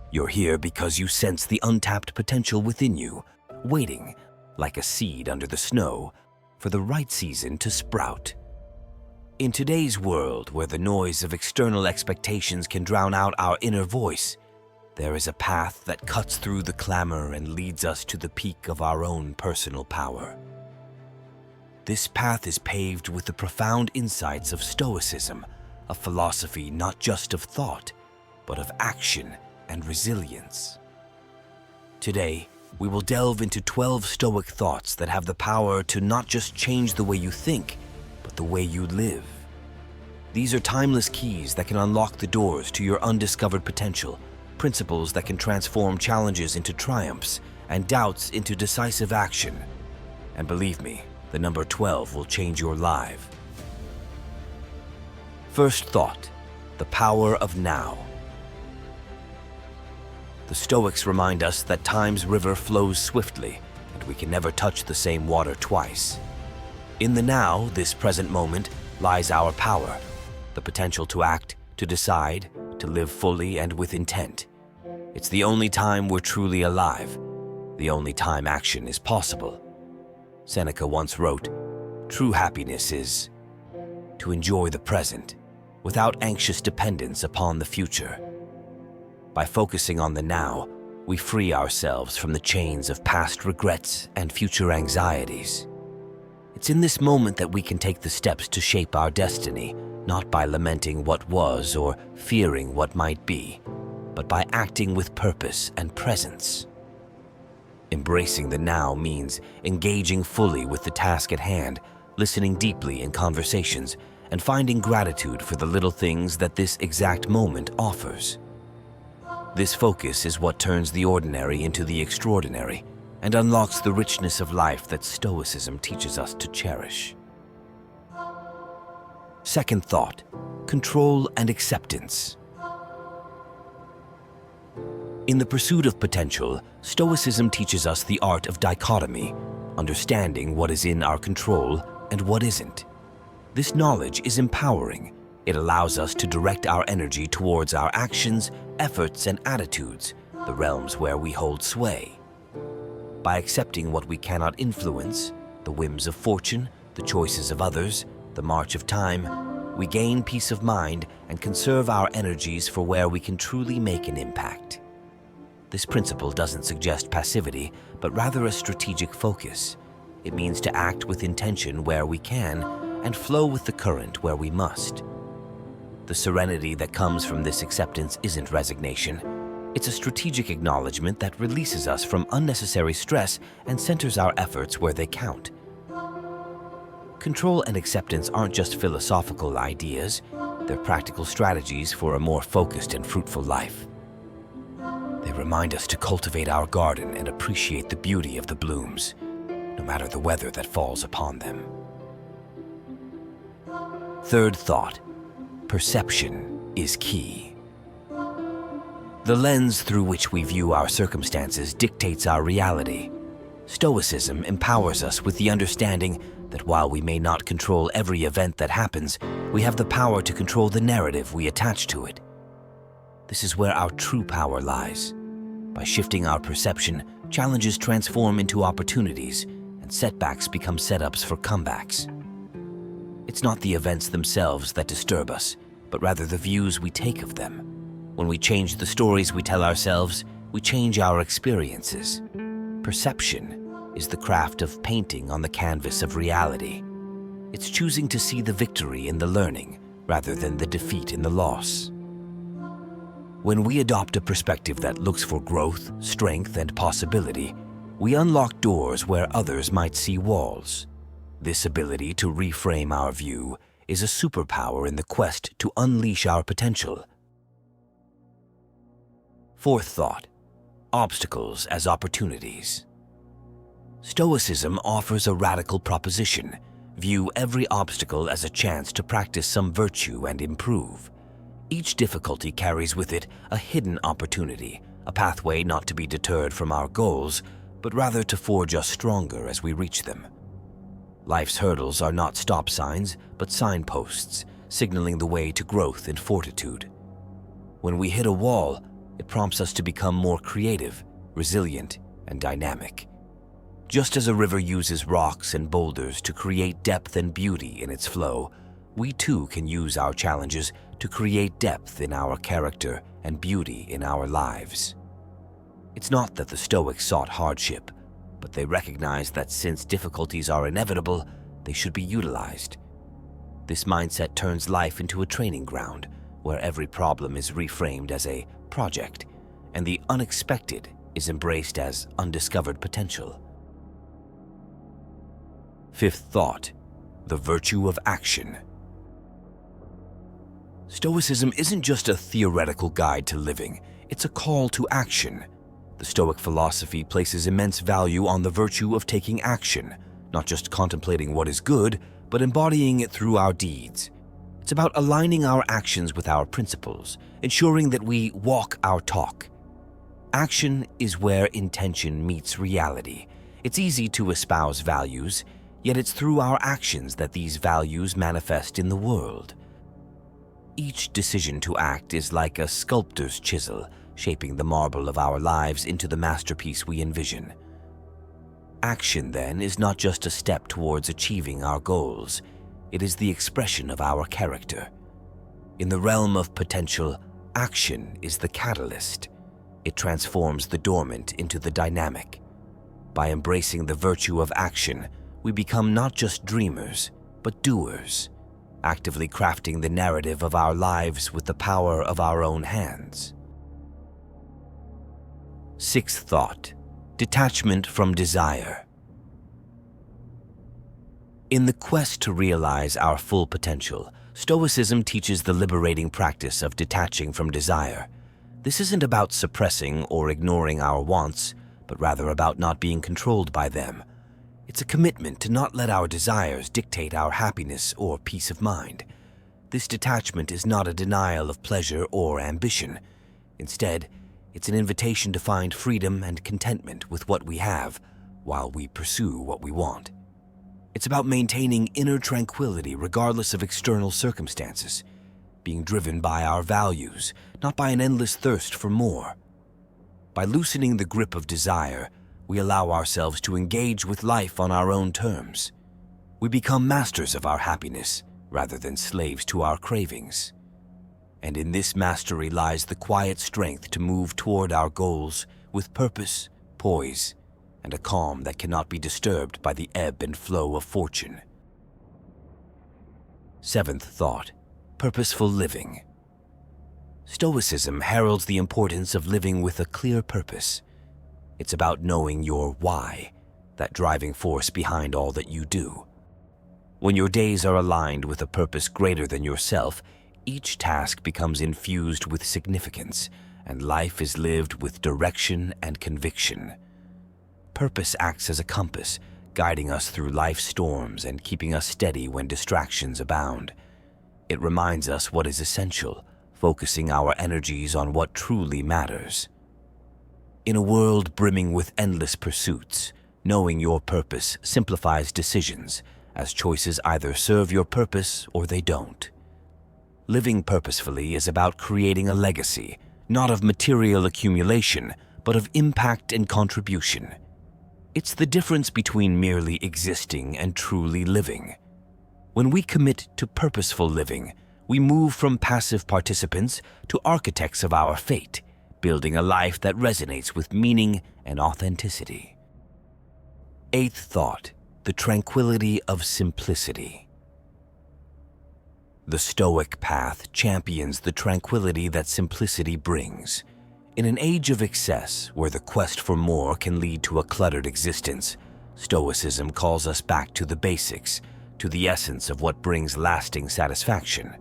You're here because you sense the untapped potential within you, waiting, like a seed under the snow, for the right season to sprout. In today's world, where the noise of external expectations can drown out our inner voice, there is a path that cuts through the clamor and leads us to the peak of our own personal power. This path is paved with the profound insights of Stoicism, a philosophy not just of thought, but of action and resilience. Today, we will delve into 12 Stoic thoughts that have the power to not just change the way you think, but the way you live. These are timeless keys that can unlock the doors to your undiscovered potential, principles that can transform challenges into triumphs and doubts into decisive action. And believe me, the number 12 will change your life. First thought, the power of now. The Stoics remind us that time's river flows swiftly, and we can never touch the same water twice. In the now, this present moment, lies our power, the potential to act, to decide, to live fully and with intent. It's the only time we're truly alive, the only time action is possible. Seneca once wrote, "True happiness is to enjoy the present, without anxious dependence upon the future." By focusing on the now, we free ourselves from the chains of past regrets and future anxieties. It's in this moment that we can take the steps to shape our destiny, not by lamenting what was or fearing what might be, but by acting with purpose and presence. Embracing the now means engaging fully with the task at hand, listening deeply in conversations, and finding gratitude for the little things that this exact moment offers. This focus is what turns the ordinary into the extraordinary and unlocks the richness of life that Stoicism teaches us to cherish. Second thought, control and acceptance. In the pursuit of potential, Stoicism teaches us the art of dichotomy, understanding what is in our control and what isn't. This knowledge is empowering. It allows us to direct our energy towards our actions, efforts, and attitudes, the realms where we hold sway. By accepting what we cannot influence, the whims of fortune, the choices of others, the march of time, we gain peace of mind and conserve our energies for where we can truly make an impact. This principle doesn't suggest passivity, but rather a strategic focus. It means to act with intention where we can and flow with the current where we must. The serenity that comes from this acceptance isn't resignation. It's a strategic acknowledgement that releases us from unnecessary stress and centers our efforts where they count. Control and acceptance aren't just philosophical ideas, they're practical strategies for a more focused and fruitful life. They remind us to cultivate our garden and appreciate the beauty of the blooms, no matter the weather that falls upon them. Third thought, perception is key. The lens through which we view our circumstances dictates our reality. Stoicism empowers us with the understanding that while we may not control every event that happens, we have the power to control the narrative we attach to it. This is where our true power lies. By shifting our perception, challenges transform into opportunities, and setbacks become setups for comebacks. It's not the events themselves that disturb us, but rather the views we take of them. When we change the stories we tell ourselves, we change our experiences. Perception is the craft of painting on the canvas of reality. It's choosing to see the victory in the learning rather than the defeat in the loss. When we adopt a perspective that looks for growth, strength, and possibility, we unlock doors where others might see walls. This ability to reframe our view is a superpower in the quest to unleash our potential. Fourth thought, obstacles as opportunities. Stoicism offers a radical proposition. View every obstacle as a chance to practice some virtue and improve. Each difficulty carries with it a hidden opportunity, a pathway not to be deterred from our goals, but rather to forge us stronger as we reach them. Life's hurdles are not stop signs, but signposts, signaling the way to growth and fortitude. When we hit a wall, It prompts us to become more creative, resilient, and dynamic. Just as a river uses rocks and boulders to create depth and beauty in its flow, we too can use our challenges to create depth in our character and beauty in our lives. It's not that the Stoics sought hardship, but they recognized that since difficulties are inevitable, they should be utilized. This mindset turns life into a training ground where every problem is reframed as a project and the unexpected is embraced as undiscovered potential. Fifth thought, the virtue of action. Stoicism isn't just a theoretical guide to living, it's a call to action. The Stoic philosophy places immense value on the virtue of taking action, not just contemplating what is good, but embodying it through our deeds. It's about aligning our actions with our principles, ensuring that we walk our talk. Action is where intention meets reality. It's easy to espouse values, yet it's through our actions that these values manifest in the world. Each decision to act is like a sculptor's chisel, shaping the marble of our lives into the masterpiece we envision. Action, then, is not just a step towards achieving our goals. It is the expression of our character. In the realm of potential, action is the catalyst. It transforms the dormant into the dynamic. By embracing the virtue of action, we become not just dreamers, but doers, actively crafting the narrative of our lives with the power of our own hands. Sixth thought, detachment from desire. In the quest to realize our full potential, Stoicism teaches the liberating practice of detaching from desire. This isn't about suppressing or ignoring our wants, but rather about not being controlled by them. It's a commitment to not let our desires dictate our happiness or peace of mind. This detachment is not a denial of pleasure or ambition. Instead, it's an invitation to find freedom and contentment with what we have while we pursue what we want. It's about maintaining inner tranquility regardless of external circumstances, being driven by our values, not by an endless thirst for more. By loosening the grip of desire, we allow ourselves to engage with life on our own terms. We become masters of our happiness rather than slaves to our cravings. And in this mastery lies the quiet strength to move toward our goals with purpose, poise, and a calm that cannot be disturbed by the ebb and flow of fortune. Seventh thought, purposeful living. Stoicism heralds the importance of living with a clear purpose. It's about knowing your why, that driving force behind all that you do. When your days are aligned with a purpose greater than yourself, each task becomes infused with significance, and life is lived with direction and conviction. Purpose acts as a compass, guiding us through life's storms and keeping us steady when distractions abound. It reminds us what is essential, focusing our energies on what truly matters. In a world brimming with endless pursuits, knowing your purpose simplifies decisions, as choices either serve your purpose or they don't. Living purposefully is about creating a legacy, not of material accumulation, but of impact and contribution. It's the difference between merely existing and truly living. When we commit to purposeful living, we move from passive participants to architects of our fate, building a life that resonates with meaning and authenticity. Eighth thought, the tranquility of simplicity. The Stoic path champions the tranquility that simplicity brings. In an age of excess, where the quest for more can lead to a cluttered existence, Stoicism calls us back to the basics, to the essence of what brings lasting satisfaction.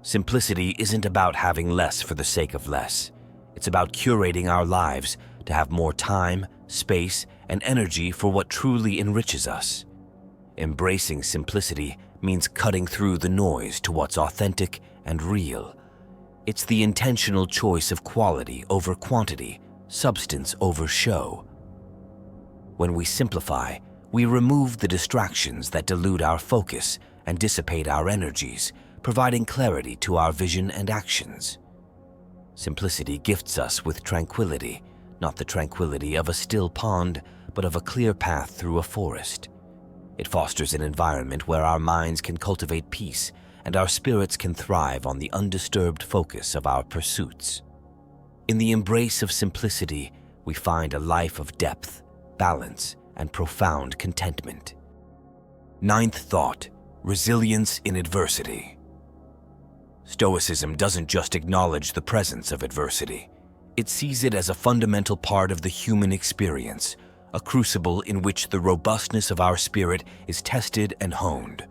Simplicity isn't about having less for the sake of less. It's about curating our lives to have more time, space, and energy for what truly enriches us. Embracing simplicity means cutting through the noise to what's authentic and real. It's the intentional choice of quality over quantity, substance over show. When we simplify, we remove the distractions that dilute our focus and dissipate our energies, providing clarity to our vision and actions. Simplicity gifts us with tranquility, not the tranquility of a still pond, but of a clear path through a forest. It fosters an environment where our minds can cultivate peace and our spirits can thrive on the undisturbed focus of our pursuits. In the embrace of simplicity, we find a life of depth, balance, and profound contentment. Ninth thought, resilience in adversity. Stoicism doesn't just acknowledge the presence of adversity. It sees it as a fundamental part of the human experience, a crucible in which the robustness of our spirit is tested and honed.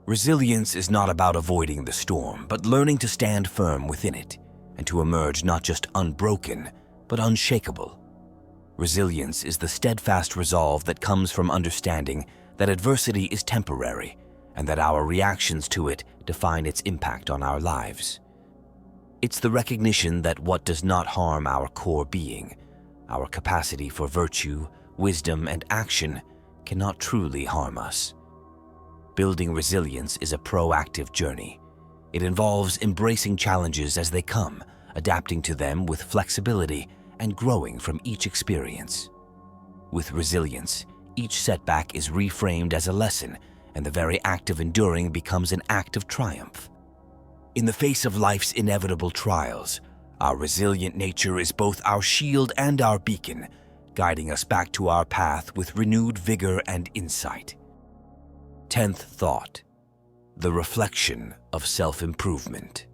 Resilience is not about avoiding the storm, but learning to stand firm within it, and to emerge not just unbroken, but unshakable. Resilience is the steadfast resolve that comes from understanding that adversity is temporary, and that our reactions to it define its impact on our lives. It's the recognition that what does not harm our core being, our capacity for virtue, wisdom, and action, cannot truly harm us. Building resilience is a proactive journey. It involves embracing challenges as they come, adapting to them with flexibility, and growing from each experience. With resilience, each setback is reframed as a lesson, and the very act of enduring becomes an act of triumph. In the face of life's inevitable trials, our resilient nature is both our shield and our beacon, guiding us back to our path with renewed vigor and insight. 10th thought, the reflection of self-improvement.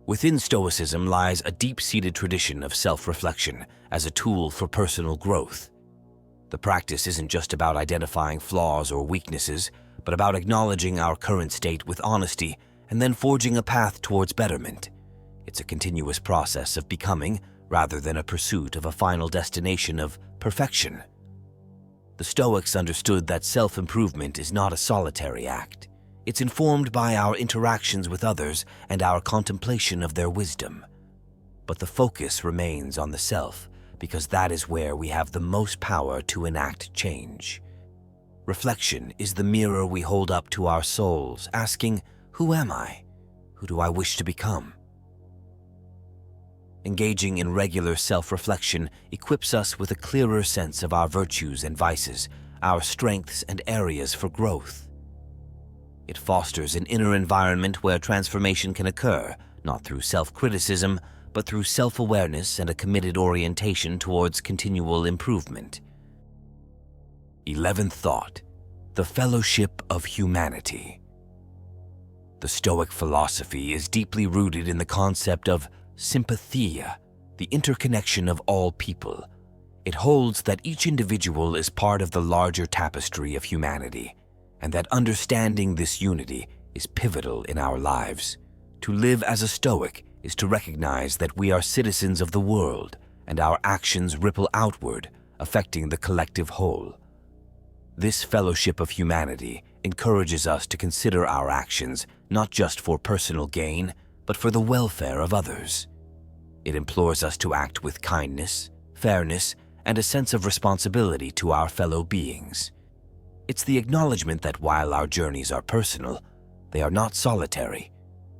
Within Stoicism lies a deep-seated tradition of self-reflection as a tool for personal growth. The practice isn't just about identifying flaws or weaknesses, but about acknowledging our current state with honesty and then forging a path towards betterment. It's a continuous process of becoming, rather than a pursuit of a final destination of perfection. The Stoics understood that self-improvement is not a solitary act. It's informed by our interactions with others and our contemplation of their wisdom. But the focus remains on the self, because that is where we have the most power to enact change. Reflection is the mirror we hold up to our souls, asking, who am I? Who do I wish to become? Engaging in regular self-reflection equips us with a clearer sense of our virtues and vices, our strengths and areas for growth. It fosters an inner environment where transformation can occur, not through self-criticism, but through self-awareness and a committed orientation towards continual improvement. 11th thought, the fellowship of humanity. The Stoic philosophy is deeply rooted in the concept of sympathia, the interconnection of all people. It holds that each individual is part of the larger tapestry of humanity, and that understanding this unity is pivotal in our lives. To live as a Stoic is to recognize that we are citizens of the world, and our actions ripple outward, affecting the collective whole. This fellowship of humanity encourages us to consider our actions not just for personal gain, but for the welfare of others. It implores us to act with kindness, fairness, and a sense of responsibility to our fellow beings. It's the acknowledgement that while our journeys are personal, they are not solitary.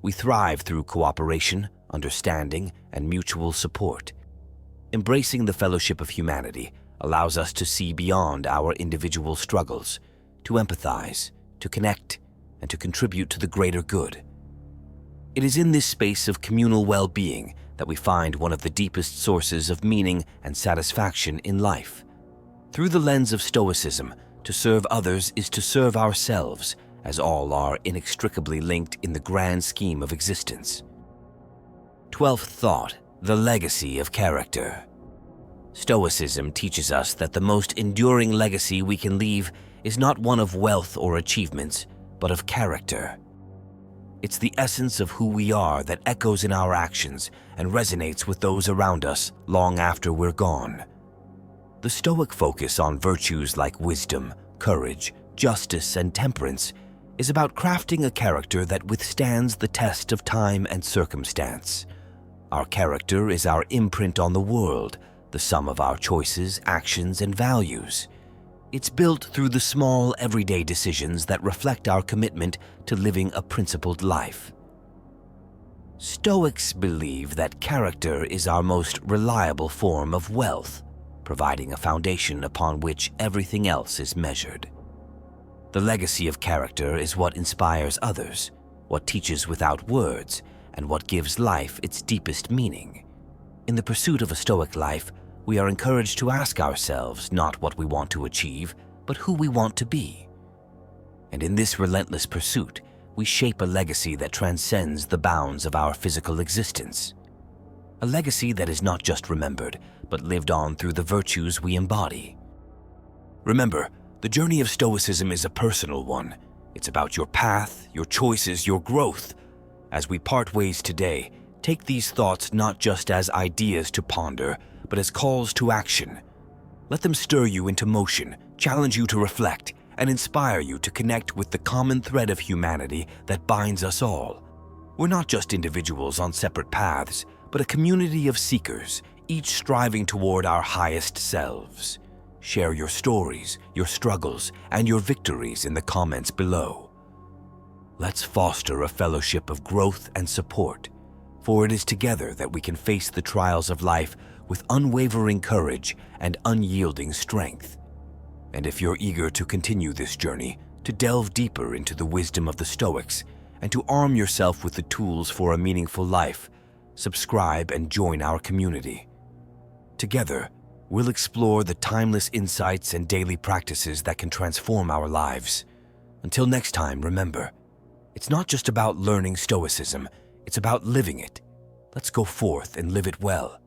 We thrive through cooperation, understanding, and mutual support. Embracing the fellowship of humanity allows us to see beyond our individual struggles, to empathize, to connect, and to contribute to the greater good. It is in this space of communal well-being that we find one of the deepest sources of meaning and satisfaction in life. Through the lens of Stoicism, to serve others is to serve ourselves, as all are inextricably linked in the grand scheme of existence. 12th thought, the legacy of character. Stoicism teaches us that the most enduring legacy we can leave is not one of wealth or achievements, but of character. It's the essence of who we are that echoes in our actions and resonates with those around us long after we're gone. The Stoic focus on virtues like wisdom, courage, justice, and temperance is about crafting a character that withstands the test of time and circumstance. Our character is our imprint on the world, the sum of our choices, actions, and values. It's built through the small, everyday decisions that reflect our commitment to living a principled life. Stoics believe that character is our most reliable form of wealth, providing a foundation upon which everything else is measured. The legacy of character is what inspires others, what teaches without words, and what gives life its deepest meaning. In the pursuit of a Stoic life, we are encouraged to ask ourselves not what we want to achieve, but who we want to be. And in this relentless pursuit, we shape a legacy that transcends the bounds of our physical existence. A legacy that is not just remembered, but lived on through the virtues we embody. Remember, the journey of Stoicism is a personal one. It's about your path, your choices, your growth. As we part ways today, take these thoughts not just as ideas to ponder, but as calls to action. Let them stir you into motion, challenge you to reflect, and inspire you to connect with the common thread of humanity that binds us all. We're not just individuals on separate paths, but a community of seekers, each striving toward our highest selves. Share your stories, your struggles, and your victories in the comments below. Let's foster a fellowship of growth and support, for it is together that we can face the trials of life with unwavering courage and unyielding strength. And if you're eager to continue this journey, to delve deeper into the wisdom of the Stoics, and to arm yourself with the tools for a meaningful life, subscribe and join our community. Together, we'll explore the timeless insights and daily practices that can transform our lives. Until next time, remember, it's not just about learning Stoicism, it's about living it. Let's go forth and live it well.